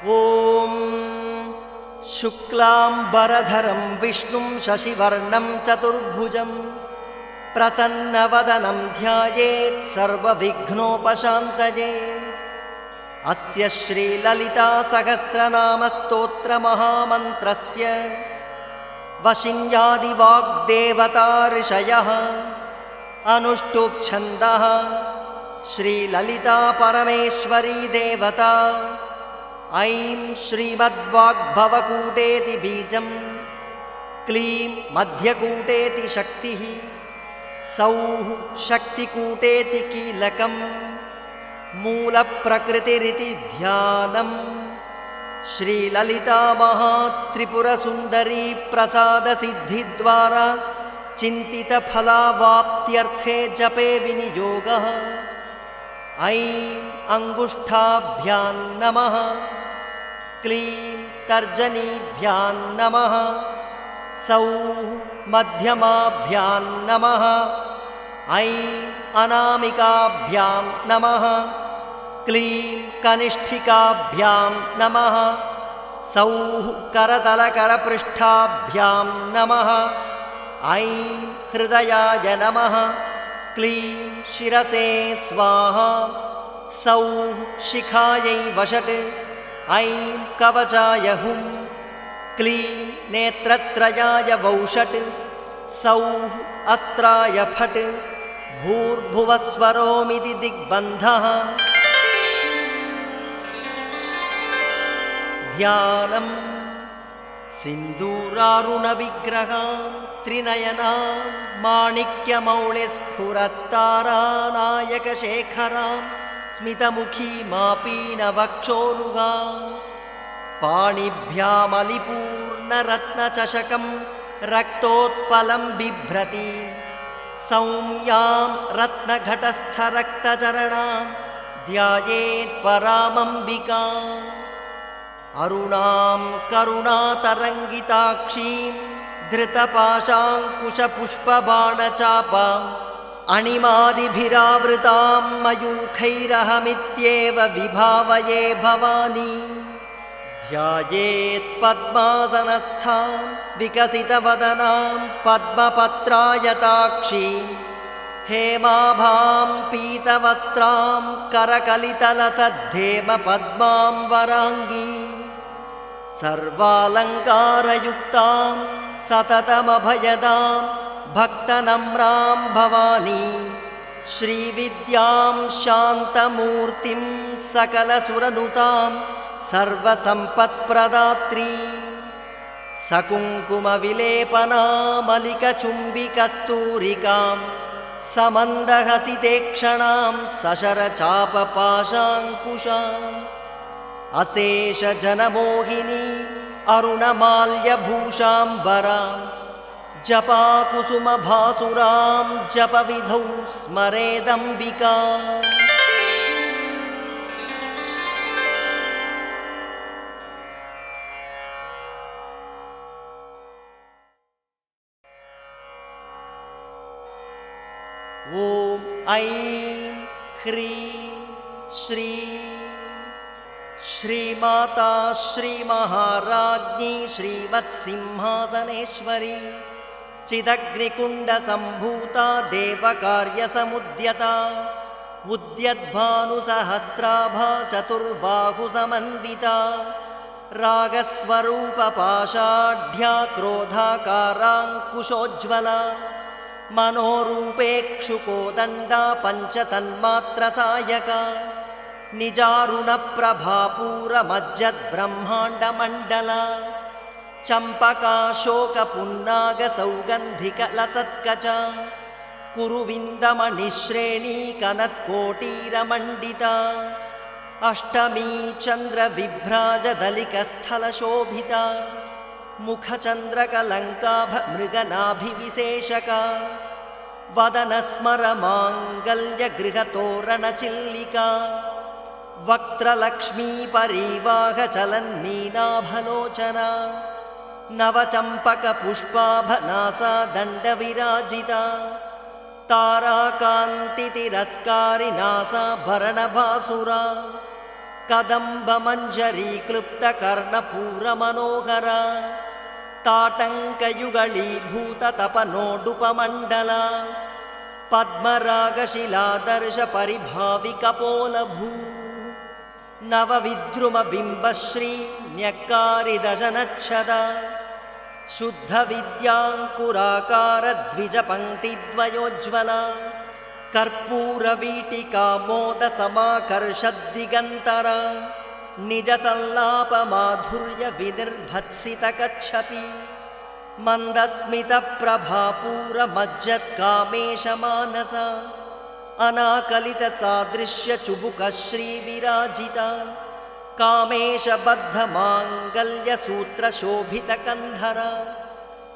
ॐ शुक्लाम्बरधरं विष्णुं शशिवर्णं चतुर्भुजं प्रसन्नवदनं ध्यायेत् सर्वविघ्नोपशान्तये। अस्य श्रीललितासहस्रनामस्तोत्रमहामन्त्रस्य वशिन्यादिवाग्देवता ऋषयः अनुष्टुप्छन्दः श्रीललिता परमेश्वरी देवता। ऐं श्रीमद्वाग्भवकूटेति बीजं, क्लीं मध्यकूटेति शक्तिः, सौः शक्तिकूटेति कीलकं, मूलप्रकृतिरिति ध्यानम्। श्रीललिता महात्रिपुरसुन्दरी प्रसादसिद्धिद्वारा चिन्तितफलावाप्त्यर्थे जपे विनियोगः। ऐं अङ्गुष्ठाभ्यां नमः, क्लीं तर्जनीभ्यां नमः, सौः मध्यमाभ्यां नमः, ऐं अनामिकाभ्यां नमः, क्लीं कनिष्ठिकाभ्यां नमः, सौः करतलकरपृष्ठाभ्यां नमः, ऐं हृदयाय नमः, क्लीं शिरसे स्वाहा, सौः शिखायै वषट्, ऐं कवचाय हुं, क्लीं नेत्रत्रयाय वौषट्, सौः अस्त्राय फट्, भूर्भुवस्वरोमिति दिग्बन्धः। ध्यानं सिन्दूरारुणविग्रहां त्रिनयनां माणिक्यमौलिस्फुरत्तारानायकशेखरां स्मितमुखीमापीनवक्षोरुहां, पाणिभ्यामलिपूर्णरत्नचषकं रक्तोत्पलं बिभ्रति, सौम्यां रत्नघटस्थरक्तचरणां ध्यायेत् परामम्बिकाम्। अरुणां करुणातरङ्गिताक्षीं धृतपाशाङ्कुशपुष्पबाणचापाम् अणिमादिभिरावृतां मयूखैरहमित्येव विभावये भवानी। ध्यायेत् पद्मासनस्थां विकसितवदनां पद्मपत्रायताक्षीं, हेमाभां पीतवस्त्रां करकलितलसद्धेमपद्मां वराङ्गी, सर्वालङ्कारयुक्तां सततमभयदां भक्तनम्रां भवानी, श्रीविद्यां शान्तमूर्तिं सकलसुरनुतां सर्वसम्पत्प्रदात्री, सकुङ्कुमविलेपनामलिकचुम्बिकस्तूरिकां समन्दहसितेक्षणां सशरचापपाशाङ्कुशाम्, अशेषजनमोहिनी अरुणमाल्यभूषाम्बरां, जपाकुसुमभासुरां जपविधौ स्मरेदम्बिकाम्। ॐ ऐं ह्रीं श्रीं श्रीमाता श्रीमहाराज्ञी श्रीमत्सिंहासनेश्वरी चिदग्निकुण्डसम्भूता देवकार्यसमुद्यता, उद्यद्भानुसहस्राभा चतुर्बाहुसमन्विता, रागस्वरूपपाषाढ्या क्रोधाकाराङ्कुशोज्ज्वला, मनोरूपेक्षुकोदण्डा पञ्चतन्मात्रसायका, निजारुणप्रभापूरमज्जद्ब्रह्माण्डमण्डला, चम्पकाशोकपुन्नागसौगन्धिकलसत्कचा, कुरुविन्दमणिश्रेणीकनत्कोटीरमण्डिता, अष्टमी चन्द्रविभ्राजदलिकस्थलशोभिता, मुखचन्द्रकलङ्काभमृगनाभिविशेषका, वदनस्मरमाङ्गल्यगृहतोरणचिल्लिका, वक्त्रलक्ष्मीपरीवाहचलन्मीनाभलोचना, नवचम्पकपुष्पाभनासा दण्डविराजिता, ताराकान्तितिरस्कारिनासा भरणभासुरा, ಕದಂಬಮಂಜರಿ ಕ್ಲುಪ್ತಕರ್ಣಪೂರಮನೋಹರ ತಾಟಂಕಯುಗಳೀಭೂತ ತಪನೋಡುಪಮಂಡಲ ಪದ್ಮರಾಗಶಿಲಾದರ್ಶ ಪರಿಭಾವಿಕಪೋಲಭೂ ನವವಿದ್ರುಮಬಿಂಬಶ್ರೀ ನ್ಯಕ್ಕಾರಿದಶನಚ್ಛದ ಶುದ್ಧ ವಿದ್ಯಾಂಕುರಾಕಾರ ದ್ವಿಜಪಂಕ್ತಿದ್ವಯೋಜ್ವಲ ಕರ್ಪೂರವೀಟಿಕಾಮೋದ ಸಮಾಕರ್ಷದ್ದಿಗಂತರ ನಿಜ ಸಲ್ಲಾಪ ಮಾಧುರ್ಯ ವಿನಿರ್ಭತ್ಸಿತ ಕಚ್ಛಪಿ ಮಂದಸ್ಮಿತ ಪ್ರಭಾಪೂರ ಮಜ್ಜತ್ ಕಾಮೇಶ ಮಾನಸ ಅನಾಕಲಿತ ಸಾದೃಶ್ಯ ಚುಬುಕ ಶ್ರೀ ವಿರಾಜಿತ ಕಾಮೇಶ ಬದ್ಧ ಮಾಂಗಲ್ಯ ಸೂತ್ರ ಶೋಭಿತ ಕಂಧರ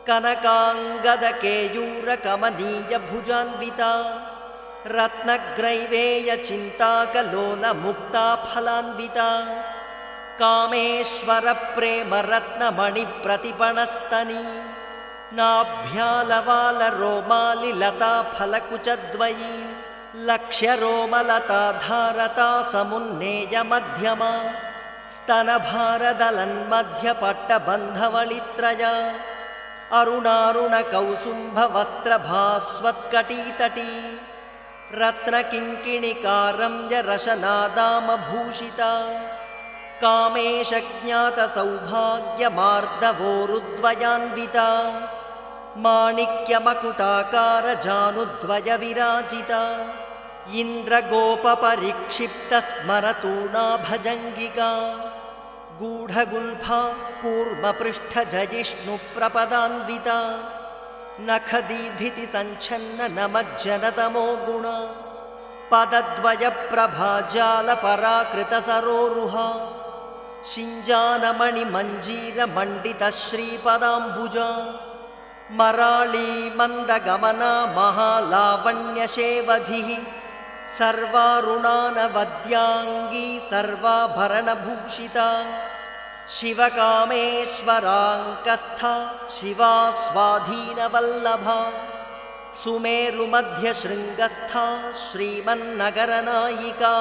ಕನಕಾಂಗದ ಕೇಯೂರ ಕಮನೀಯ ಭುಜಾನ್ವಿತ ರತ್ನಗ್ರೈವೇಯ ಚಿಂತಾಕಲೋಲ ಮುಕ್ತಾ ಫಲಾನ್ವಿತ ಕಾಮೇಶ್ವರ ಪ್ರೇಮ ರತ್ನಮಣಿ ಪ್ರತಿಪಣಸ್ತನಿ ನಾಭ್ಯಾಲವಾಲ ರೋಮಾಲಿ ಲತಾ ಫಲಕುಚದ್ವಯಿ ಲಕ್ಷ್ಯ ರೋಮಲತಾ ಧಾರತಾ ಸಮುನ್ನೇಯ ಮಧ್ಯಮ ಸ್ತನಭಾರದಲನ್ಮಧ್ಯ ಪಟ್ಟಬಂಧವಳಿತ್ರಯ ಅರುಣಾರುಣ ಕೌಸುಂಭ ವಸ್ತ್ರಭಾಸ್ವತ್ಕಟೀತಟೀ ರತ್ನಕಿಂಕಿಣಿಕಾರಂಜ ರಶನಾದಾಮಭೂಷಿತ ಕಾಮೇಶ ಜ್ಞಾತ ಸೌಭಾಗ್ಯ ಮಾರ್ಧವೋರುದ್ವಯಾನ್ವಿತ ಮಾಣಿಕ್ಯ ಮಕುಟಾಕಾರ ಜಾನುದ್ವಯ ವಿರಾಜಿತ ಇಂದ್ರಗೋಪ ಪರಿಕ್ಷಿಪ್ತ ಸ್ಮರತೂಣಾ ಭಜಂಗಿಕಾ ಗೂಢಗುಲ್ಫಾ ಕೂರ್ಮ ಪೃಷ್ಠ ಜಯಿಷ್ಣು ಪ್ರಪದಾನ್ವಿತ ನಖದೀಧಿತಿ ಸಂಚ್ಛನ್ನ ನಮಜ್ಜನತಮೋ ಗುಣ ಪದದ್ವಯ ಪ್ರಭಾಜಾಲ ಪರಾಕೃತ ಸರೋರುಹ ಶಿಂಜಾನಮಣಿ ಮಂಜೀರ ಮಂಡಿತ ಶ್ರೀಪದಾಂಬುಜ ಮರಾಳೀ ಮಂದಗಮನ ಮಹಾಲಾವಣ್ಯ ಶೇವಧಿ ಸರ್ವಾರುಣಾನವದ್ಯಾಂಗೀ ಸರ್ವಾಭರಣಭೂಷಿತ ಶಿವಕಾಮೇಶ್ವರಾಂಕಸ್ಥ ಶಿವಾ ಸ್ವಾಧೀನವಲ್ಲಭ ಸುಮೇರುಮಧ್ಯಶೃಂಗಸ್ಥ ಶ್ರೀಮನ್ನಗರನಾಯಿಕಾ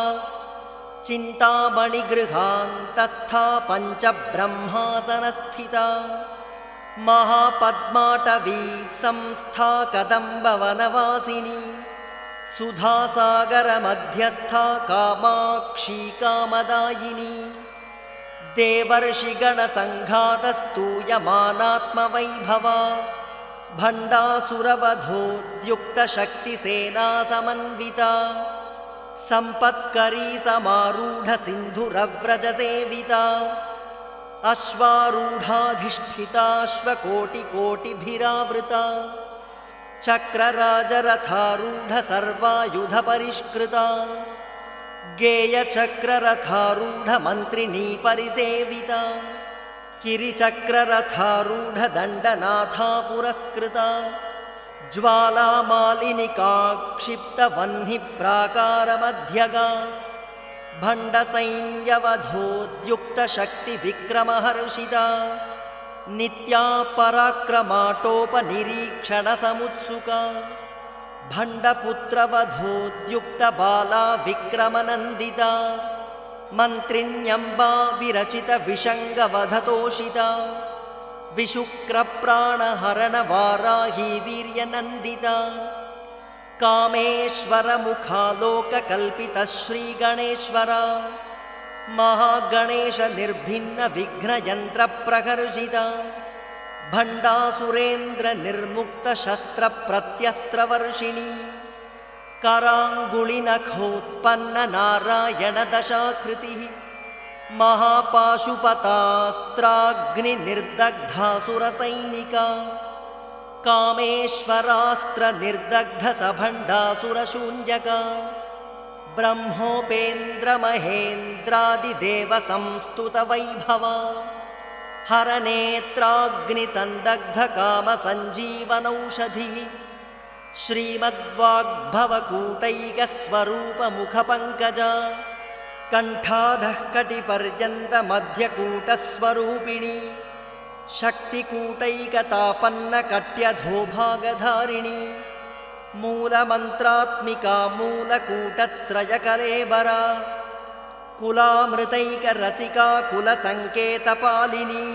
ಚಿಂತಾಮಣಿಗೃಹಾಂತಸ್ಥ ಪಂಚಬ್ರಹ್ಮಾಸನಸ್ಥಿತ ಮಹಾಪದ್ಮಾಟವೀ ಸಂಸ್ಥಾ ಕದಂಬವನವಾಸಿನಿ ಸುಧಾಸಾಗರ ಮಧ್ಯಸ್ಥ ಕಾಮಾಕ್ಷೀ ಕಾಮದಾಯಿನಿ ದೇವರ್ಷಿಗಣ ಸಂಘಾತಸ್ತೂಯಮಾನಾತ್ಮವೈಭವ ಭಂಡಾಸುರವಧೋದ್ಯುಕ್ತ ಶಕ್ತಿಸೇನಾ ಸಮನ್ವಿತ ಸಂಪತ್ಕರೀ ಸಮಾರೂಢ ಸಿಂಧುರವ್ರಜ ಸೇವಿತ ಅಶ್ವಾರೂಢಾಧಿಷ್ಠಿತಾಶ್ವಕೋಟಿಕೋಟಿಭಿರಾವೃತ ಚಕ್ರರಾಜರಥಾರೂಢ ಸರ್ವಾಯುಧ ಪರಿಷ್ಕೃತ ಗೇಯಚಕ್ರರಥಾರೂಢ ಮಂತ್ರಿಣೀ ಪರಿಸೇವಿತ ಕಿರಿಚಕ್ರರಥಾರೂಢ ದಂಡನಾಥಾ ಪುರಸ್ಕೃತ ಜ್ವಾಲಾಮಾಲಿನಿಕಾಕ್ಷಿಪ್ತ ವಹ್ನಿ ಪ್ರಾಕಾರ ಮಧ್ಯಗ ಭಂಡಸೈನ್ಯವಧೋದ್ಯುಕ್ತ ಶಕ್ತಿ ವಿಕ್ರಮಹರ್ಷಿತ ನಿತ್ಯಾ ಪರಾಕ್ರಮಾಟೋಪನಿರೀಕ್ಷಣ ಸಮುತ್ಸುಕ ಭಂಡಪುತ್ರವಧೋದ್ಯುಕ್ತ ಬಾಲಾ ವಿಕ್ರಮನಂದಿತ ಮಂತ್ರಿಣ್ಯಂಬಾ ವಿರಚಿತ ವಿಷಂಗವಧತೋಷಿತ ವಿಶುಕ್ರಪ್ರಾಣಹರಣ ವಾರಾಹಿ ವೀರ್ಯನಂದಿತ ಕಾಮೇಶ್ವರ ಮುಖಾಲೋಕಕಲ್ಪಿತ ಶ್ರೀಗಣೇಶ್ವರ ಮಹಾಗಣೇಶ ನಿರ್ಭಿನ್ನ ವಿಘ್ನಯಂತ್ರ ಪ್ರಕರ್ಷಿತ ಭಂಡಾಸುರೇಂದ್ರ ನಿರ್ಮುಕ್ತ ಶಸ್ತ್ರ ಪ್ರತ್ಯಸ್ತ್ರವರ್ಷಿಣಿ ಕರಾಂಗುಳಿನಖೋತ್ಪನ್ನ ನಾರಾಯಣ ದಶಾಕೃತಿ ಮಹಾಪಾಶುಪತಾಸ್ತ್ರಾಗ್ನಿ ನಿರ್ದಗ್ಧಾಸುರ ಸೈನಿಕ ಕಾಮೇಶ್ವರಾಸ್ತ್ರ ನಿರ್ದಗ್ಧ ಸಭಂಡಾಸುರ ಶೂನ್ಯಕ ಬ್ರಹ್ಮೋಪೇಂದ್ರ ಮಹೇಂದ್ರಾದಿದೇವ ಸಂಸ್ತುತ ವೈಭವ ಹರನೇತ್ರಾಗ್ನಿ ಸಂದಗ್ಧ ಕಾಮ ಸಂಜೀವನೌಷಧಿ ಶ್ರೀಮದ್ವಾಗ್ಭವಕೂಟೈಕ ಸ್ವರೂಪ ಮುಖ ಪಂಕಜ ಕಂಠಾಧಃ ಕಟಿಪರ್ಯಂತ ಮಧ್ಯಕೂಟ ಸ್ವರೂಪಿಣಿ ಶಕ್ತಿಕೂಟೈಕತಾಪನ್ನ ಕಟ್ಯಧೋಭಾಗಧಾರಿಣಿ ಮೂಲಮಂತ್ರಾತ್ಮಿಕಾ ಮೂಲಕೂಟತ್ರಯ ಕಲೇಬರ कुलामृतैकरसिका कुलसङ्केतपालिनी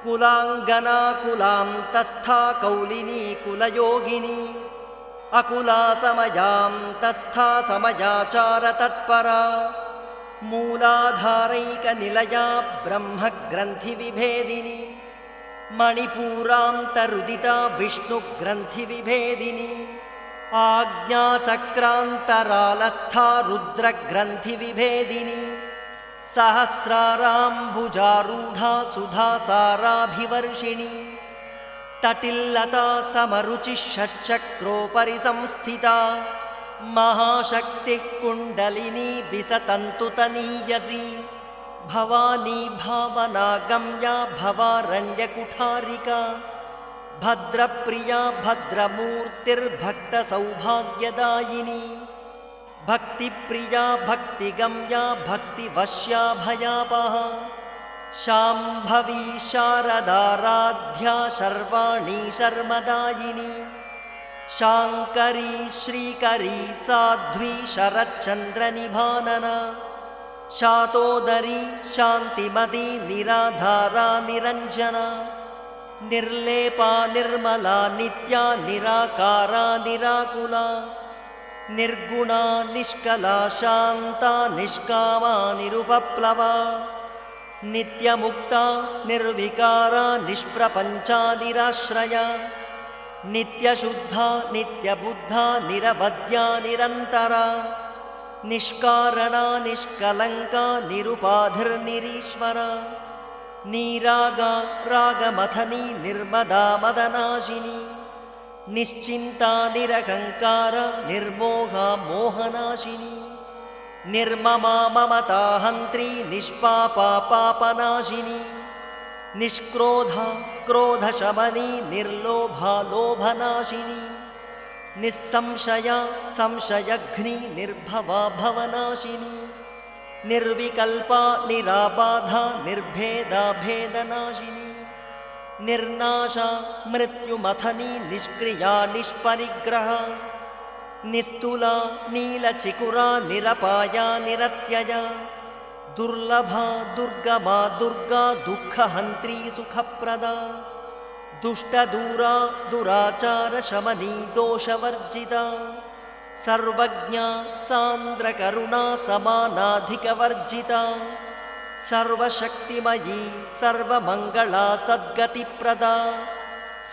कुलाङ्गना कुलान्तस्था कौलिनी कुलयोगिनी अकुला समयान्तस्था समयाचारतत्परा मूलाधारैकनिलया ब्रह्मग्रन्थिविभेदिनी मणिपूरान्तरुदिता विष्णुग्रन्थिविभेदिनी आज्ञाचक्रान्तरालस्था रुद्रग्रन्थिविभेदिनी सहस्राराम्बुजारूढा सुधासाराभिवर्षिणी तटिल्लता समरुचिः षट्चक्रोपरि संस्थिता महाशक्तिः कुण्डलिनी विसतन्तुतनीयसी भवानी भावनागम्या भवारण्यकुठारिका भद्रप्रिया भद्रमूर्तिर्भक्तसौभाग्यदायिनी भक्तिप्रिया भक्तिगम्या भक्तिवश्या भयापहा शाम्भवी शारदाराध्या शर्वाणी शर्मदायिनी शाङ्करी श्रीकरी साध्वी शरच्चन्द्रनिभानना शातोदरी शान्तिमती निराधारा निरञ्जना निर्लेपा निर्मला नित्या निराकारा निराकुला निर्गुणा निष्कला शान्ता निष्कामा निरुपप्लवा नित्यमुक्ता निर्विकारा निष्प्रपञ्चा निराश्रया नित्यशुद्धा नित्यबुद्धा निरवध्या निरन्तरा निष्कारणा निष्कलङ्का निरुपाधिर्निरीश्वरा नीरागा रागमथनी निर्मदा मदनाशिनी निश्चिन्ता निरहङ्कार निर्मोहा मोहनाशिनी निर्ममा ममता हन्त्री निष्पापा पापनाशिनी निष्क्रोधा क्रोधशमनी निर्लोभा लोभनाशिनी निस्संशया संशयघ्नी निर्भवा भवनाशिनी निर्विकल्पा निराबाधा निर्भेदा भेदनाशिनी निर्नाशा मृत्युमथनी निष्क्रिया निष्परिग्रहा निस्तुला नीलचिकुरा निरपाया निरत्यया दुर्लभा दुर्गमा दुर्गा दुःखहन्त्री सुखप्रदा दुष्टदूरा दुराचारशमनी दोषवर्जिता सर्वज्ञा सान्द्रकरुणा समानाधिकवर्जिता सर्वशक्तिमयी सर्वमङ्गला सद्गतिप्रदा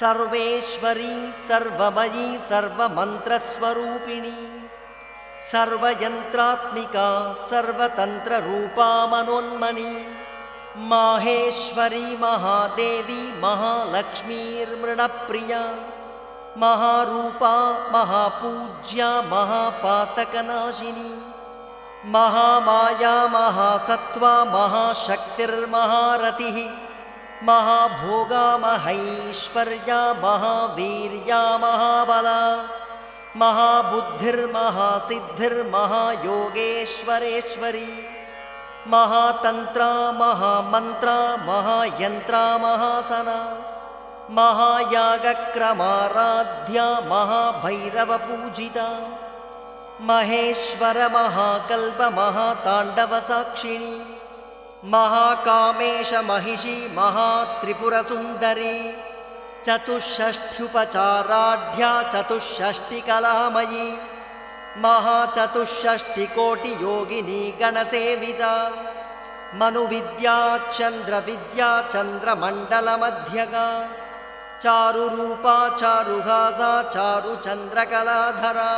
सर्वेश्वरी सर्वमयी सर्वमन्त्रस्वरूपिणी सर्वयन्त्रात्मिका सर्वतन्त्ररूपा मनोन्मनी माहेश्वरी महादेवी महालक्ष्मीर्मृणप्रिया महारूपा महापूज्या महापातकनाशिनी महामाया महासत्त्वा महाशक्तिर्महारतिः महाभोगा महैश्वर्या महावीर्या महाबला महाबुद्धिर्महासिद्धिर्महायोगेश्वरेश्वरी महातन्त्रा महामन्त्रा महायन्त्रा महासना महायागक्रमाराध्या महाभैरवपूजिता महेश्वर महाकल्प महाताण्डवसाक्षिणी महाकामेश महिषी महात्रिपुरसुन्दरी चतुष्षष्ठ्युपचाराढ्या चतुष्षष्टिकलामयी महाचतुष्षष्टिकोटियोगिनी गणसेविता मनुविद्या चन्द्रविद्या चन्द्रमण्डलमध्यगा चारुरूपा चारुहासा चारुचन्द्रकलाधरा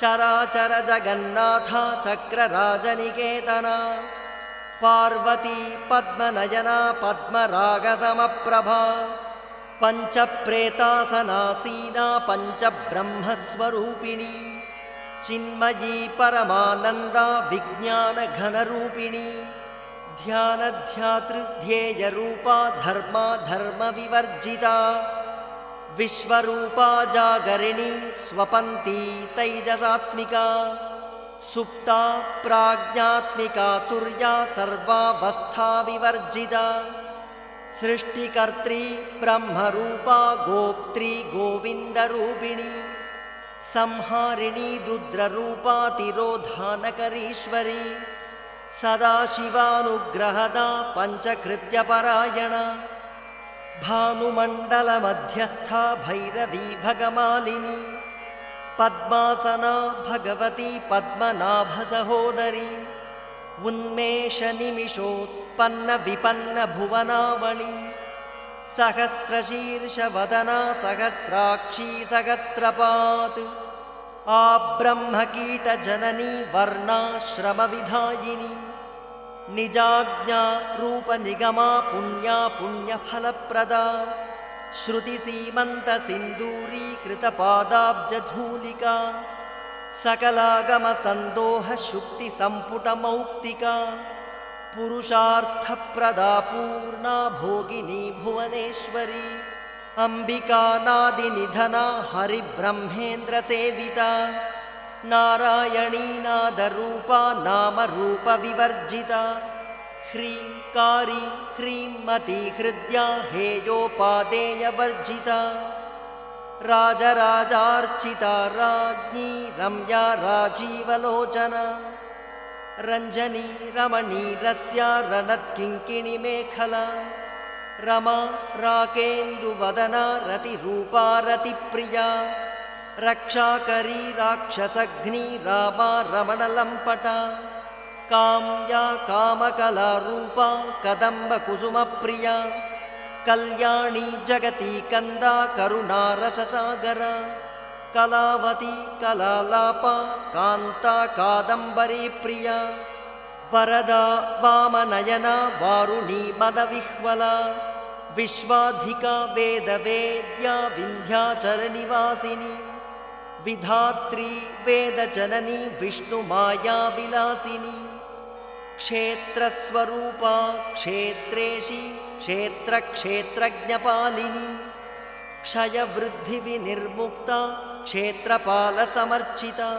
चराचर जगन्नाथा चक्रराजनिकेतना पार्वती पद्मनयना पद्मरागसमप्रभा पञ्चप्रेतासनासीना पञ्चब्रह्मस्वरूपिणी चिन्मयी परमानन्दा विज्ञानघनरूपिणी ध्यानध्यातृध्येयरूपा धर्मा धर्मविवर्जिता विश्वरूपा जागरिणी स्वपन्ती तैजसात्मिका सुप्ता प्राज्ञात्मिका तुर्या सर्वावस्था विवर्जिता सृष्टिकर्त्री ब्रह्मरूपा गोप्त्री गोविन्दरूपिणी संहारिणी रुद्ररूपा तिरोधानकरीश्वरी ಸದಾಶಿವಾನುಗ್ರಹದ ಪಂಚಕೃತ್ಯಪರಾಯಣ ಭಾನುಮಂಡಲ ಮಧ್ಯಸ್ಥ ಭೈರವಿ ಭಗಮಾಲಿನಿ ಪದ್ಮಾಸನ ಭಗವತಿ ಪದ್ಮನಾಭ ಸಹೋದರಿ ಉನ್ಮೇಷ ನಿಮಿಷೋತ್ಪನ್ನ ವಿಪನ್ನ ಭುವನಾವಳಿ ಸಹಸ್ರಶೀರ್ಷ ವದನ ಸಹಸ್ರಾಕ್ಷಿ ಸಹಸ್ರಪಾತ್ ಆ ಬ್ರಹ್ಮಕೀಟ ಜನನಿ ವರ್ಣಾಶ್ರಮ ವಿಧಾಯಿನಿ ನಿಜಾಜ್ಞಾ ರೂಪ ನಿಗಮ ಪುಣ್ಯ ಪುಣ್ಯ ಫಲಪ್ರದ ಶ್ರುತಿ ಸೀಮಂತ ಸಿಂಧೂರೀಕೃತ ಪಾದಾಬ್ಜಧೂಲಿಕಾ ಸಕಲಾಗಮ ಸಂದೋಹ ಶುಕ್ತಿ ಸಂಪುಟ ಮೌಕ್ತಿಕ ಪುರುಷಾರ್ಥಪ್ರದಾ ಪೂರ್ಣಾ ಭೋಗಿನಿ ಭುವನೇಶ್ವರಿ ಅಂಬಿಕಾನಾದಿ ನಿಧನ ಹರಿಬ್ರಹ್ಮೇಂದ್ರ ಸೇವಿತಾ ನಾರಾಯಣೀ ನಾದರೂಪ ನಾಮರೂಪ ವಿವರ್ಜಿತ ಹ್ರೀಂಕಾರಿ ಹ್ರೀಂಮತಿ ಹೃದಯ ಹೇಯೋಪಾದೇಯವರ್ಜಿತ ರಾಜರಾಜಾರ್ಚಿತ ರಾಜ್ಞಿ ರಮ್ಯಾ ರಾಜೀವಲೋಚನ ರಂಜನಿ ರಮಣೀರಸ್ಯ ರಣತ್ಕಿಂಕಿಣಿ ಮೇಖಲಾ रमा राकेन्दुवदना रतिरूपा रतिप्रिया रक्षाकरी राक्षसघ्नी रामा रमणलम्पटा काम्या कामकलारूपा कदम्बकुसुमप्रिया कल्याणी जगती कन्दा करुणारससागरा कलावती कलालापा कान्ता कादम्बरी प्रिया वरदा वामनयना वारुणी मदविह्वला विश्वाधिका वेदवेद्या विन्ध्याचलनिवासिनी विधात्री वेदजननी विष्णुमाया विलासिनी क्षेत्रस्वरूपा क्षेत्रेशी क्षेत्रक्षेत्रज्ञपालिनी क्षयवृद्धिविनिर्मुक्ता क्षेत्रपालसमर्चिता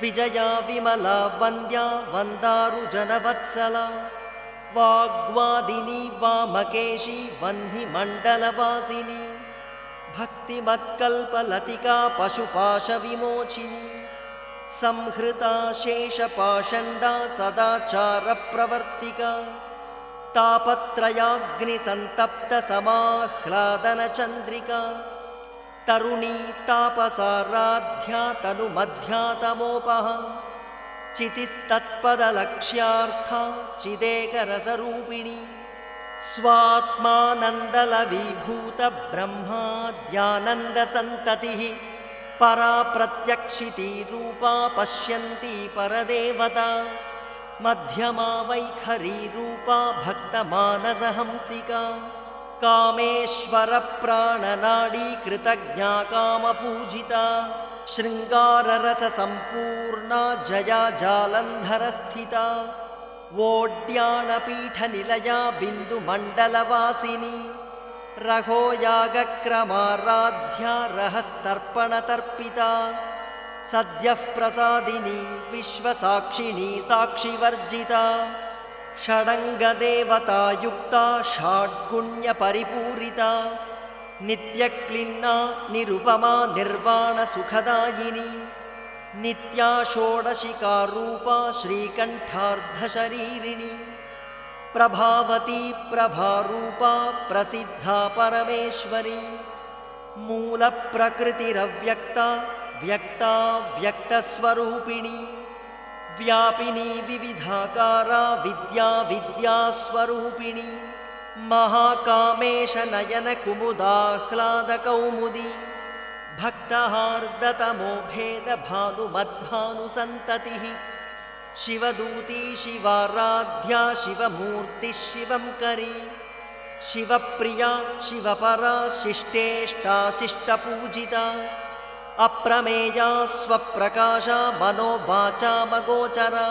विजया विमला वन्द्या वन्दारुजनवत्सला वाग्वादिनी वामकेशी वह्निमण्डलवासिनी भक्तिमत्कल्पलतिका पशुपाशविमोचिनी संहृता शेषपाषण्डा सदाचारप्रवर्तिका तापत्रयाग्निसन्तप्तसमाह्लादनचन्द्रिका तरुणी तापसाराध्या तनुमध्यातमोपः चितिस्तत्पदलक्ष्यार्था चिदेकरसरूपिणी स्वात्मानन्दलवीभूतब्रह्माद्यानन्दसन्ततिः परा प्रत्यक्षिती रूपा पश्यन्ती परदेवता मध्यमा वैखरी रूपा भक्तमानसहंसिका कामेश्वरप्राणनाडी कृतज्ञा कामपूजिता शृङ्गाररससम्पूर्णा जया जालन्धरस्थिता वोड्याणपीठनिलया बिन्दुमण्डलवासिनी रघो यागक्रमाराध्या रहस्तर्पणतर्पिता सद्यः प्रसादिनी विश्वसाक्षिणी साक्षिवर्जिता षडङ्गदेवतायुक्ता षड्गुण्यपरिपूरिता नित्यक्लिन्ना निरुपमा निर्वाणसुखदायिनी नित्या षोडशिकारूपा श्रीकण्ठार्धशरीरिणी प्रभावती प्रभारूपा प्रसिद्धा परमेश्वरी मूलप्रकृतिरव्यक्ता व्यक्ता व्यक्तस्वरूपिणी व्यापिनी विविधाकारा विद्या विद्यास्वरूपिणी महाकामेशनयनकुमुदाह्लादकौमुदी भक्तहार्दतमो भेदभानुमद्भानुसन्ततिः शिवदूती शिवाराध्या शिवमूर्तिः शिवंकरी शिवप्रिया शिवपरा शिष्टेष्टा शिष्टपूजिता अप्रमेया स्वप्रकाशा मनोवाचामगोचरा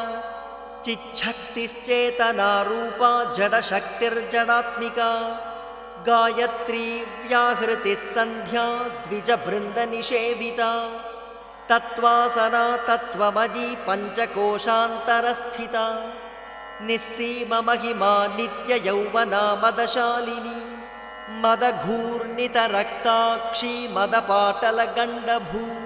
चिच्छक्तिश्चेतनारूपा जडशक्तिर्जडात्मिका गायत्री व्याहृतिः सन्ध्या द्विजबृन्दनिषेविता तत्त्वासना तत्त्वमयी पञ्चकोशान्तरस्थिता निस्सीममहिमा नित्ययौवना मदशालिनी मदघूर्णितरक्ताक्षी मदपाटलगण्डभूः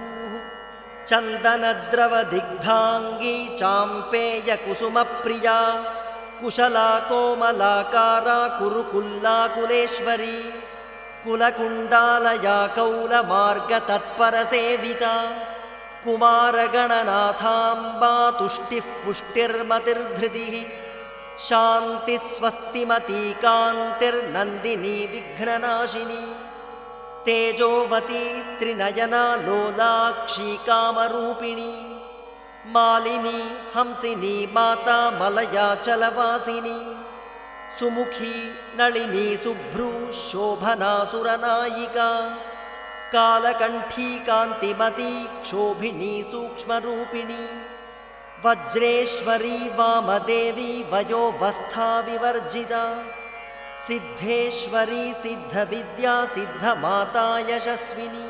ಚಂದನದ್ರವದಿಗ್ಧಾಂಗೀ ಚಾಂಪೇಯ ಕುಸುಮಪ್ರಿಯಾ ಕುಶಲಾ ಕೋಮಲಾಕಾರ ಕುರುಕುಲ್ಲಾ ಕುಲೇಶ್ವರಿ ಕುಲಕುಂಡಾಲಯಾ ಕೌಲಮಾರ್ಗ ತತ್ಪರ ಸೇವಿತಾ ಕುಮಾರಗಣನಾಥಾಂಬಾ ತುಷ್ಟಿಃ ಪುಷ್ಟಿರ್ಮತಿರ್ಧೃತಿಃ ಶಾಂತಿ ಸ್ವಸ್ತಿಮತೀ ಕಾಂತಿರ್ನಂದಿನಿ ವಿಘ್ನನಾಶಿನಿ ತೇಜೋವತಿ ತ್ರಿನಯನಾ ಲೋಲಾಕ್ಷಿ ಕಾಮರೂಪಿಣಿ ಮಾಲಿನಿ ಹಂಸಿನಿ ಮಾತಾ ಮಲಯಾಚಲವಾಸಿನಿ ಸುಮುಖಿ ನಳಿನಿ ಸುಭ್ರೂ ಶೋಭನಾ ಸುರನಾಯಿಕಾ ಕಾಲಕಂಠೀ ಕಾಂತಿಮತಿ ಕ್ಷೋಭಿಣಿ ಸೂಕ್ಷ್ಮರೂಪಿಣಿ ವಜ್ರೇಶ್ವರಿ ವಾಮದೇವಿ ವಯೋವಸ್ಥಾ ವಿವರ್ಜಿತಾ ಸಿದ್ಧೇಶ್ವರಿ ಸಿದ್ಧವಿದ್ಯಾ ಸಿದ್ಧಮಾತಾ ಯಶಸ್ವಿನಿ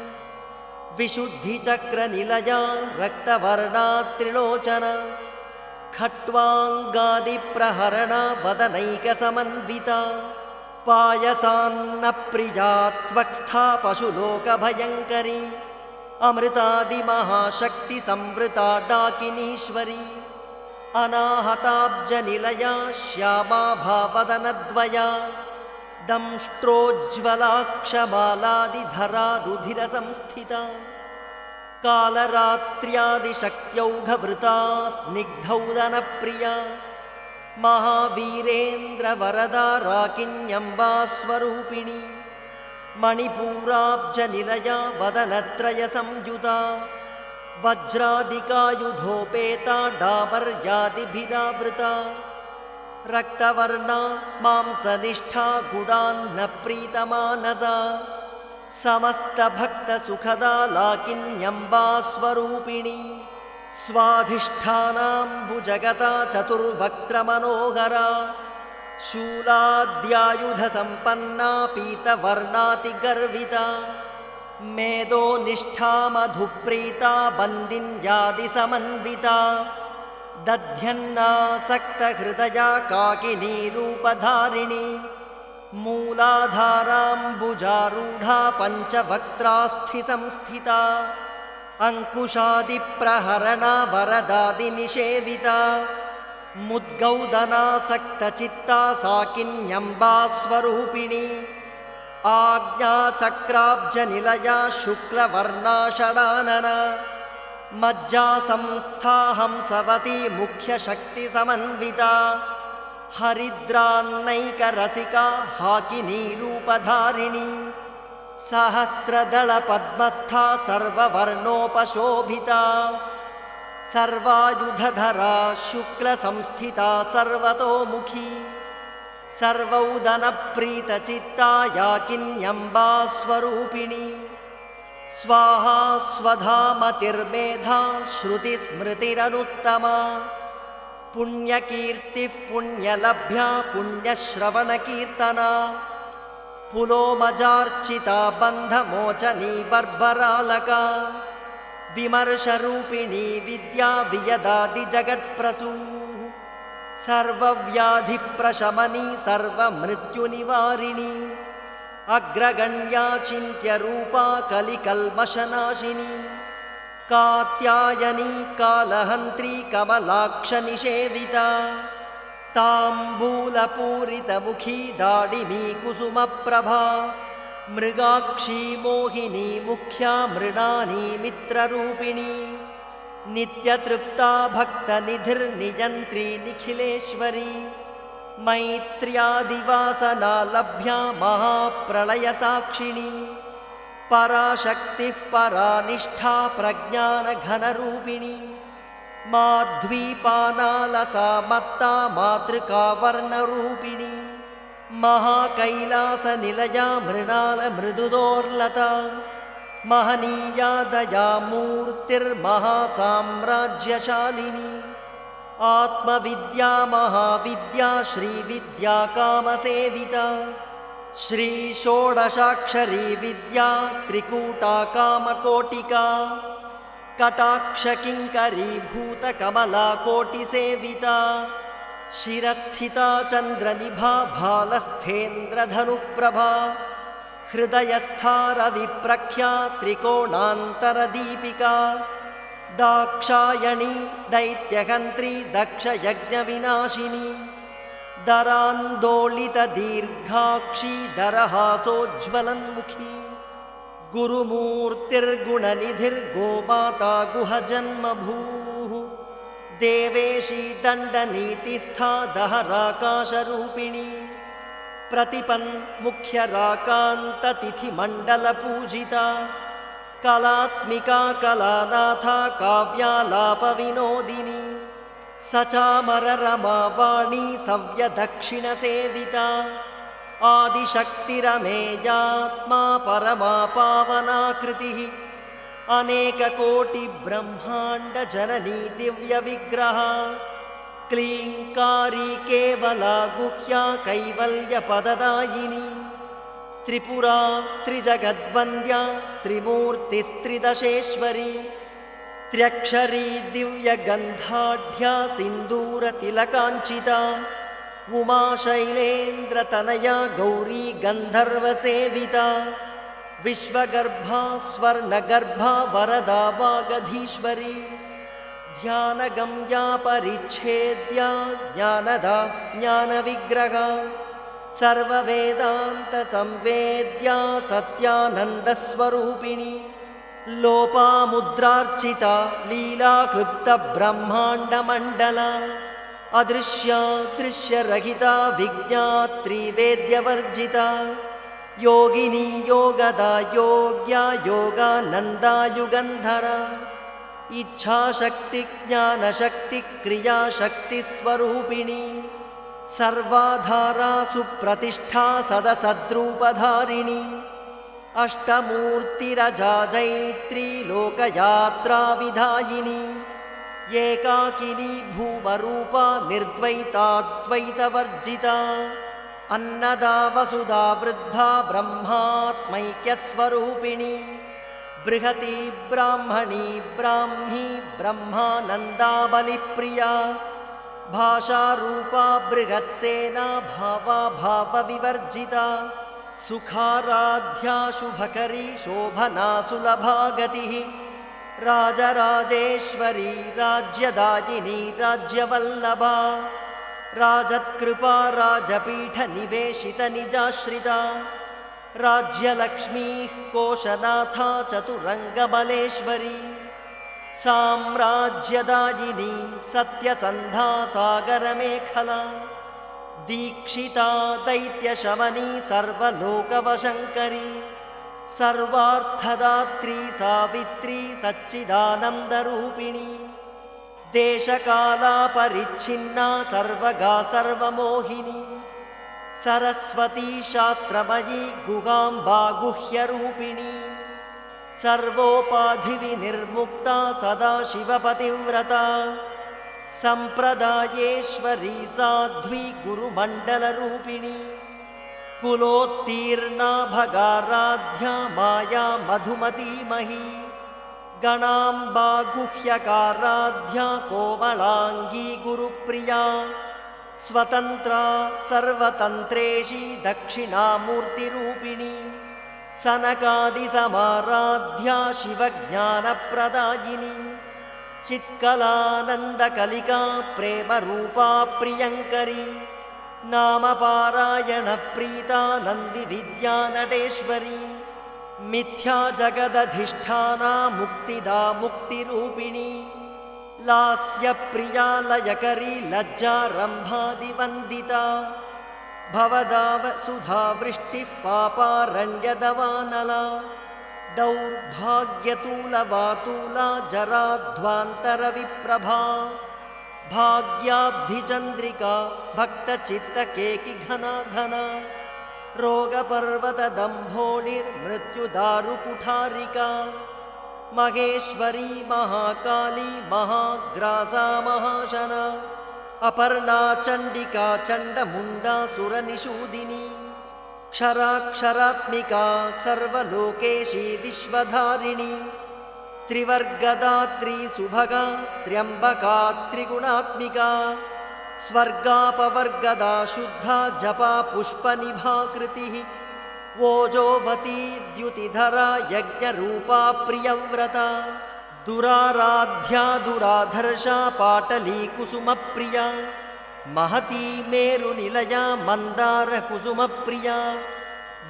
ವಿಶುದ್ಧಿಚಕ್ರನಿಲಯಾ ರಕ್ತವರ್ಣಾ ತ್ರಿಲೋಚನಾ ಖಟ್ವಾಂಗಾದಿಪ್ರಹರಣ ವದನೈಕಸಮನ್ವಿತಾ ಪಾಯಸಾನ್ನಪ್ರಿಯಾ ತ್ವಕ್ಸ್ಥಾ ಪಶುಲೋಕಭಯಂಕರಿ ಅಮೃತಾದಿಮಹಾಶಕ್ತಿ ಸಂವೃತಾ ಡಾಕಿನೀಶ್ವರಿ ಅನಾಹತಾಬ್ಜನಿಲಯಾ ಶ್ಯಾಮಾ ಭಾವದನದ್ವಯಾ ದಂಷ್ಟ್ರೋಜ್ವಲಾಕ್ಷಮಾಲಾದಿಧರಾ ರುಧಿರಸಂಸ್ಥಿತಾ ಕಾಲರಾತ್ರ್ಯಾದಿಶಕ್ತ್ಯೌಘವೃತಾ ಸ್ನಿಗ್ಧೌದನಪ್ರಿಯಾ ಮಹಾವೀರೇಂದ್ರವರದಾ ರಾಕಿಣ್ಯಂಬಾ ಸ್ವರೂಪಿಣಿ ಮಣಿಪೂರಾಬ್ಜನಿಲಯಾ ವದನತ್ರಯ ಸಂಯುತಾ ವಜ್ರಾದಿಕಾಯುಧೋಪೇತಾ ಡಾಮರ್ಯಾದಿಭಿರಾವೃತಾ ರಕ್ತವರ್ಣಾ ಮಾಂಸನಿಷ್ಠಾ ಗುಡಾನ್ನ ಪ್ರೀತಮಾನಸಾ ಸಮಸ್ತಭಕ್ತಸುಖದಾ ಲಾಕಿನ್ಯಂಬಾ ಸ್ವರೂಪಿಣಿ ಸ್ವಾಧಿಷ್ಠಾನಾಂಬುಜಗತಾ ಚತುರ್ವಕ್ತ್ರಮನೋಹರಾ ಶೂಲಾದ್ಯಾಯುಧಸಂಪನ್ನಾ ಪೀತವರ್ಣಾತಿಗರ್ವಿತಾ ಮೇಧೋನಿಷ್ಠಾ ಮಧುಪ್ರೀತಾ ಬಂದಿನ್ಯಾದಿಸಮನ್ವಿತಾ ದಧ್ಯನ್ನಾಸಕ್ತಹೃದಯಾ ಕಾಕಿನೀ ರೂಪಧಾರಿಣಿ ಮೂಲಾಧಾರಾಂಬುಜಾರೂಢಾ ಪಂಚವಕ್ತ್ರಾಸ್ಥಿಸಂಸ್ಥಿತಾ ಅಂಕುಶಾದಿಪ್ರಹರಣಾ ವರದಾದಿನಿಷೇವಿತಾ ಮುದ್ಗೌದನಾಸಕ್ತಚಿತ್ತಾ ಸಾಕಿನ್ಯಂಬಾ ಸ್ವರೂಪಿಣಿ ಆಜ್ಞಾಚಕ್ರಾಬ್ಜನಿಲಯಾ ಶುಕ್ಲವರ್ಣಾ ಷಡಾನನ ಮಜ್ಜಾಸಂಸ್ಥಾ ಹಂಸವತಿ ಮುಖ್ಯಶಕ್ತಿಸಮನ್ವಿತಾ ಹರಿದ್ರಾನ್ನೈಕರಸಿಕಾ ಹಾಕಿನೀ ರೂಪಧಾರಿಣಿ ಸಹಸ್ರದಳಪದ್ಮಸ್ಥಾ ಸರ್ವವರ್ಣೋಪಶೋಭಿತಾ ಸರ್ವಾಯುಧಧರಾ ಶುಕ್ಲಸಂಸ್ಥಿತಾ ಸರ್ವತೋಮುಖಿ ಸರ್ವೌದನಪ್ರೀತಚಿತ್ತಾ ಯಾಕಿನ್ಯಂಬಾ ಸ್ವರೂಪಿಣಿ ಸ್ವಾಹಾ ಸ್ವಧಾ ಮತಿರ್ಮೇಧಾ ಶ್ರುತಿಸ್ಮೃತಿರನುತ್ತಮಾ ಪುಣ್ಯಕೀರ್ತಿಃ ಪುಣ್ಯಲಭ್ಯಾ ಪುಣ್ಯಶ್ರವಣಕೀರ್ತನಾ ಪುಲೋಮಜಾರ್ಚಿತಾ ಬಂಧಮೋಚನೀ ಬರ್ಬರಾಲಕಾ ವಿಮರ್ಶರೂಪಿಣೀ ವಿದ್ಯಾ ವಿಯದಾದಿ ಜಗತ್ಪ್ರಸೂ ಸರ್ವವ್ಯಾಧಿಪ್ರಶಮನಿ ಸರ್ವಮೃತ್ಯುನಿವಾರಿಣಿ ಅಗ್ರಗಣ್ಯಾ ಚಿಂತ್ಯರೂಪಾ ಕಲಿಕಲ್ಮಷನಾಶಿನಿ ಕಾತ್ಯಾಯನಿ ಕಾಲಹಂತ್ರಿ ಕಮಲಾಕ್ಷನಿಷೇವಿತಾ ತಾಂಬೂಲಪೂರಿತಮುಖಿ ದಾಡಿಮೀ ಕುಸುಮಪ್ರಭಾ ಮೃಗಾಕ್ಷಿ ಮೋಹಿನಿ ಮುಖ್ಯಾ ಮೃಣಾನಿ ಮಿತ್ರರೂಪಿಣಿ ನಿತ್ಯತೃಪ್ತಾ ಭಕ್ತನಿಧಿರ್ನಿಯಂತ್ರಿ ನಿಖಿಲೇಶ್ವರಿ ಮೈತ್ರ್ಯಾದಿವಾಸನಾ ಲಭ್ಯಾ ಮಹಾಪ್ರಳಯಸಾಕ್ಷಿಣಿ ಪರಾಶಕ್ತಿಃ ಪರಾನಿಷ್ಠಾ ಪ್ರಜ್ಞಾನಘನರೂಪಿಣಿ ಮಾಧ್ವೀಪಾನಾಲಸಾ ಮತ್ತಾ ಮಾತೃಕಾವರ್ಣರೂಪಿಣಿ ಮಹಾಕೈಲಾಸನಿಲಯಾ ಮೃಣಾಲ ಮೃದುದೋರ್ಲತಾ ಮಹನೀಯಾ ದಯಾ ಮೂರ್ತಿರ್ಮಹಾಸಾಮ್ರಾಜ್ಯಶಾಲಿನಿ ಆತ್ಮವಿದ್ಯಾ ಮಹಾವಿದ್ಯಾ ಶ್ರೀವಿದ್ಯಾ ಕಾಮಸೇವಿತಾ ಶ್ರೀ ಷೋಡಶಾಕ್ಷರೀ ವಿದ್ಯಾ ತ್ರಿಕೂಟಾ ಕಾಮಕೋಟಿಕಾ ಕಟಾಕ್ಷಕಿಂಕರೀಭೂತ ಕಮಲಾ ಕೋಟಿಸೇವಿತಾ ಶಿರಸ್ಥಿತಾ ಚಂದ್ರನಿಭಾ ಭಾಲಸ್ಥೇಂದ್ರಧನುಃಪ್ರಭಾ ಹೃದಯಸ್ಥಾ ರವಿಪ್ರಖ್ಯಾ ತ್ರಿಕೋಣಾಂತರದೀಪಿಕಾ दाक्षायणी दैत्यहन्त्री दक्षयज्ञविनाशिनी दरान्दोलितदीर्घाक्षी दरहासोज्ज्वलन्मुखी गुरुमूर्तिर्गुणनिधिर्गोमाता गुहजन्मभूः देवेशी दण्डनीतिस्था दहराकाशरूपिणी प्रतिपन्मुख्यराकान्ततिथिमण्डलपूजिता कलात्मिका कलानाथा काव्यालापविनोदिनी सचामररमावाणी सव्यदक्षिणसेविता आदिशक्तिरमेयात्मा परमा पावनाकृतिः अनेककोटिब्रह्माण्डजननी दिव्यविग्रहा क्लीङ्कारी केवला गुह्या कैवल्यपददायिनी त्रिपुरा त्रिजगद्वन्द्या त्रिमूर्तिस्त्रिदशेश्वरी त्र्यक्षरी दिव्यगन्धाढ्या सिन्दूरतिलकाञ्चिता उमाशैलेन्द्रतनया गौरी गन्धर्वसेविता विश्वगर्भा स्वर्णगर्भा वरदा वागधीश्वरी ध्यानगम्या परिच्छेद्या ज्ञानदा ज्ञानविग्रहा सर्ववेदान्तसंवेद्या सत्यानन्दस्वरूपिणी लोपामुद्रार्चिता लीलाक्लुप्तब्रह्माण्डमण्डला अदृश्या दृश्यरहिता विज्ञात्रिवेद्यवर्जिता योगिनी योगदा योग्या योगानन्दा युगन्धरा इच्छाशक्तिज्ञानशक्तिक्रियाशक्तिस्वरूपिणी सर्वाधारा सुप्रतिष्ठा सदसद्रूपधारिणी अष्टमूर्तिरजाजैत्री लोकयात्राविधायिनी एकाकिनी भूमरूपा निर्द्वैताद्वैतवर्जिता अन्नदा वसुधा वृद्धा ब्रह्मात्मैक्यस्वरूपिणी बृहती ब्राह्मणी ब्राह्मी ब्रह्मानन्दाबलिप्रिया भाषारूपा बृहत्सेना भावा भावविवर्जिता सुखाराध्या शुभकरी शोभना सुलभा गतिः राजराजेश्वरी राज्यदायिनी राज्यवल्लभा राजत्कृपा राजपीठनिवेशितनिजाश्रिता राज्यलक्ष्मीः कोशनाथा चतुरङ्गबलेश्वरी साम्राज्यदायिनी सत्यसन्धा सागरमेखला दीक्षिता दैत्यशमनी सर्वलोकवशङ्करी सर्वार्थदात्री सावित्री सच्चिदानन्दरूपिणी देशकालापरिच्छिन्ना सर्वगा सर्वमोहिनी सरस्वती शास्त्रमयी गुहाम्बा गुह्यरूपिणी सर्वोपाधिविनिर्मुक्ता सदाशिवपतिव्रता सम्प्रदायेश्वरी साध्वी गुरुमण्डलरूपिणी कुलोत्तीर्णा भगाराध्या माया मधुमतीमही गणाम्बा गुह्यकाराध्या कोमलाङ्गी गुरुप्रिया स्वतन्त्रा सर्वतन्त्रेशी दक्षिणामूर्तिरूपिणी सनकादिसमाराध्या शिवज्ञानप्रदायिनी चित्कलानन्दकलिका प्रेमरूपा प्रियङ्करी नामपारायणप्रीता नन्दिविद्या नटेश्वरी मिथ्या जगदधिष्ठाना मुक्तिदा मुक्तिरूपिणी लास्यप्रिया लयकरी लज्जारम्भादिवन्दिता भवदाव सुधावृष्टिः पापारण्यदवानला दौर्भाग्यतूलवातूला जराध्वान्तरविप्रभा भाग्याब्धिचन्द्रिका भक्तचित्तकेकिघना घना रोगपर्वतदम्भोनिर्मृत्युदारुकुठारिका महेश्वरी महाकाली महाग्रासा महाशना अपर्णा चण्डिका चण्डमुण्डा सुरनिषूदिनी क्षराक्षरात्मिका सर्वलोकेशी विश्वधारिणी त्रिवर्गदात्री सुभगा त्र्यम्बका त्रिगुणात्मिका स्वर्गापवर्गदा शुद्धा जपा पुष्पनिभाकृतिः ओजोवती द्युतिधरा यज्ञरूपा प्रियव्रता दुराराध्या दुराधर्षा पाटली कुसुमप्रिया महती मेरुनिलया मन्दारकुसुमप्रिया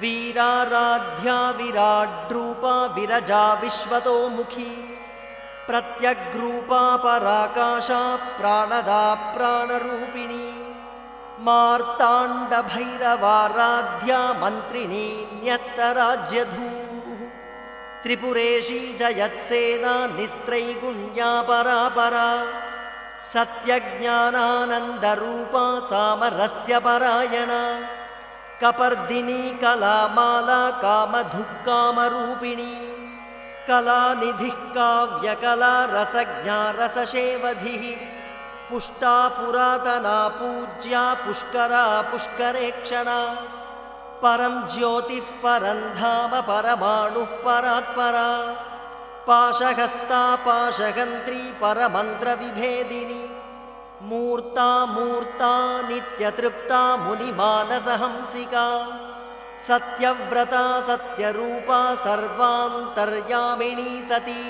वीराराध्या विराड्रूपा विरजा विश्वतोमुखी प्रत्यग्रूपा पराकाशा प्राणदा प्राणरूपिणी मार्ताण्डभैरवाराध्या मन्त्रिणी न्यस्तराज्यधूः त्रिपुरेशी जयत्सेना निस्त्रैगुण्या परापरा सत्यज्ञानानन्दरूपा सामरस्यपरायणा कपर्दिनी कलामाला कामधुक्कामरूपिणी कलानिधिः काव्यकला रसज्ञा रसशेवधिः पुष्टा पुरातना पूज्या पुष्करा पुष्करेक्षणा परं ज्योतिः परं धाम परमाणुः परात्परा पाशहस्ता पाशहन्त्री परमन्त्रविभेदिनी मूर्ता मूर्ता नित्यतृप्ता मुनिमानसहंसिका सत्यव्रता सत्यरूपा सर्वान्तर्यामिणी सती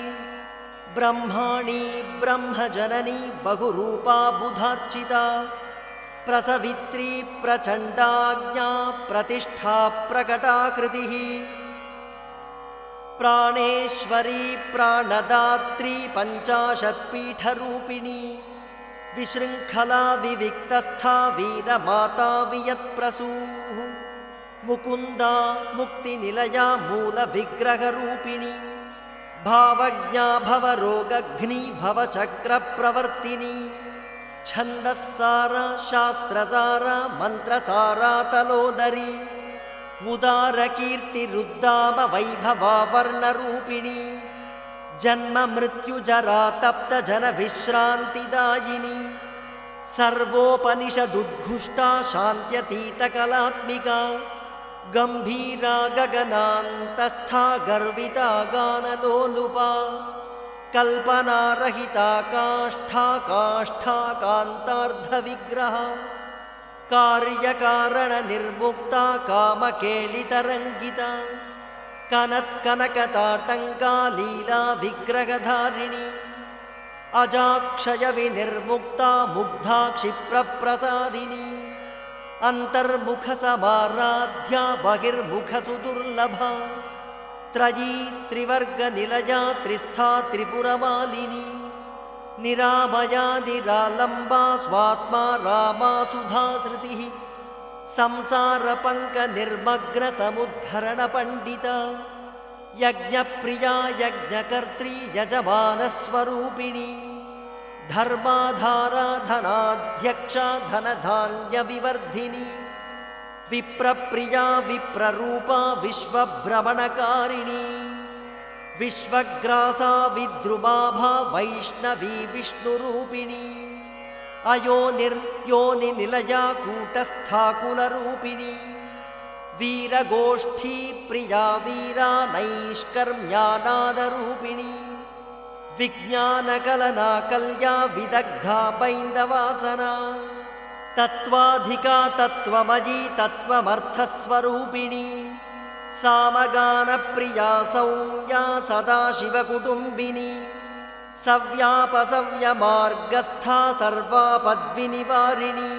ब्रह्माणी ब्रह्मजननी बहुरूपा बुधार्चिता प्रसवित्री प्रचण्डाज्ञा प्रतिष्ठा प्रकटाकृतिः प्राणेश्वरी प्राणदात्री पञ्चाशत्पीठरूपिणी विशृङ्खला विविक्तस्था वीरमाता वियत्प्रसूः मुकुन्दा मुक्तिनिलया मूलविग्रहरूपिणी भावज्ञा भवरोगघ्नी भवचक्रप्रवर्तिनी छन्दस्सारा शास्त्रसारा मन्त्रसारा तलोदरी उदारकीर्तिरुद्दाम वैभवा वर्णरूपिणी जन्म मृत्युजरा तप्तजनविश्रान्तिदायिनी सर्वोपनिषदुद्घुष्टा शान्त्यतीतकलात्मिका गम्भीरा गगनान्तस्था गर्विता गानलोलुपा कल्पनारहिता काष्ठा काष्ठा कान्तार्धविग्रहा कार्यकारणनिर्मुक्ता कामकेलितरङ्गिता कनत्कनकताटङ्का लीला विग्रहधारिणी अजाक्षयविनिर्मुक्ता मुग्धा क्षिप्रप्रसादिनी अन्तर्मुखसमाराध्या बहिर्मुखसुदुर्लभा त्रयी त्रिवर्गनिलया त्रिस्था त्रिपुरमालिनी निरामया निरालम्बा स्वात्मा रामा सुधाश्रुतिः संसारपङ्कनिर्मग्नसमुद्धरणपण्डिता यज्ञप्रिया यज्ञकर्त्री यजमानस्वरूपिणी धर्माधारा धनाध्यक्षा धनधान्यविवर्धिनी विप्रप्रिया विप्ररूपा विश्वभ्रमणकारिणी विश्वग्रासा विद्रुमाभा वैष्णवी विष्णुरूपिणी अयोनिर्योनिनिलया कूटस्थाकुलरूपिणी वीरगोष्ठी प्रिया वीरा नैष्कर्म्यानादरूपिणी विज्ञानकलना कल्या विदग्धा बैन्दवासना तत्त्वाधिका तत्त्वमयी तत्त्वमर्थस्वरूपिणी सामगानप्रिया सौम्या सदाशिवकुटुम्बिनी सव्यापसव्यमार्गस्था सर्वापद्विनिवारिणी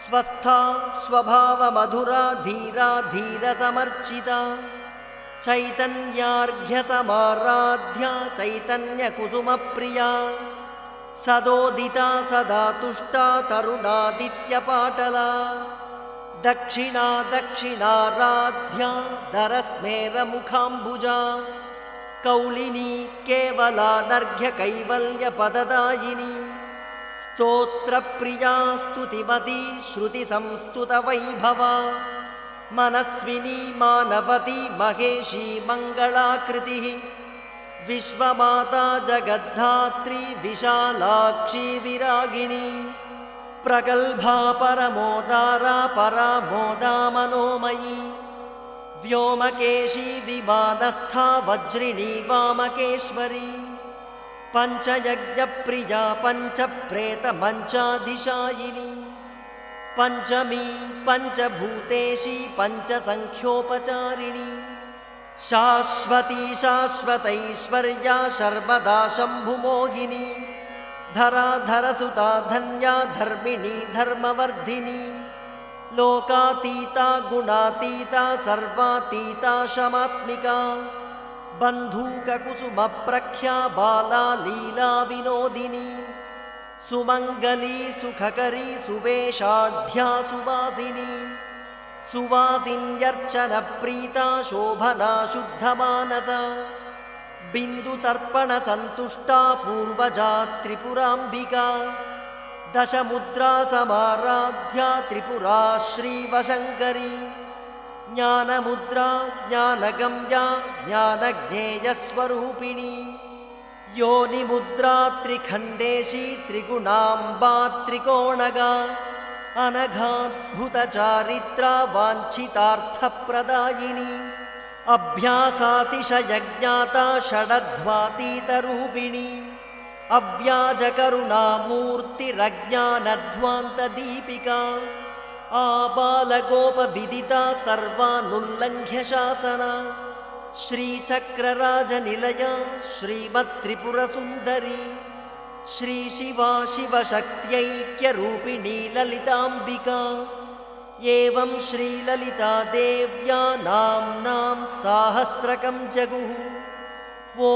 स्वस्था स्वभावमधुरा धीरा धीरसमर्चिता चैतन्यार्घ्यसमाराध्या चैतन्यकुसुमप्रिया सदोदिता सदा तुष्टा तरुणादित्यपाटला दक्षिणा दक्षिणाराध्या दरस्मेरमुखाम्बुजा कौलिनी केवलानर्घ्यकैवल्यपददायिनी स्तोत्रप्रिया स्तुतिमती श्रुतिसंस्तुतवैभवा मनस्विनी मानवती महेशी मङ्गलाकृतिः विश्वमाता जगद्धात्री विशालाक्षी विरागिणी प्रगल्भा परमोदारा परामोदा मनोमयी व्योमकेशी विमानस्था वज्रिणी वामकेश्वरी पञ्चयज्ञप्रिया पञ्चप्रेतमञ्चाधिशायिनी पञ्चमी पञ्चभूतेशी पञ्चसङ्ख्योपचारिणी शाश्वती शाश्वतैश्वर्या शर्वदा शम्भुमोहिनी धराधरसुता धन्या धर्मिणी धर्मवर्धिनी लोकातीता गुणातीता सर्वातीता शमात्मिका बन्धूककुसुमप्रख्या बाला लीला विनोदिनी सुमङ्गली सुखकरी सुवेशाढ्या सुवासिनी सुवासिन्यर्चनप्रीता शोभना शुद्धमानसा बिन्दुतर्पणसन्तुष्टा पूर्वजा त्रिपुराम्बिका दशमुद्रा समाराध्या त्रिपुरा श्रीवशङ्करी ज्ञानमुद्रा ज्ञानगम्या ज्ञानज्ञेयस्वरूपिणी योनिमुद्रा त्रिखण्डेशी त्रिगुणाम्बा त्रिकोणगा अनघाद्भुतचारित्रा वाञ्छितार्थप्रदायिनी अभ्यासातिशयज्ञाता षडध्वातीतरूपिणी अव्याजकरुणामूर्तिरज्ञानध्वान्तदीपिका आबालगोपविदिता सर्वानुल्लङ्घ्य शासना श्रीचक्रराजनिलया श्रीमत्त्रिपुरसुन्दरी श्रीशिवा शिवशक्त्यैक्यरूपिणी ललिताम्बिका एवं श्रीललितादेव्या नाम्नां साहस्रकं जगुः। ॐ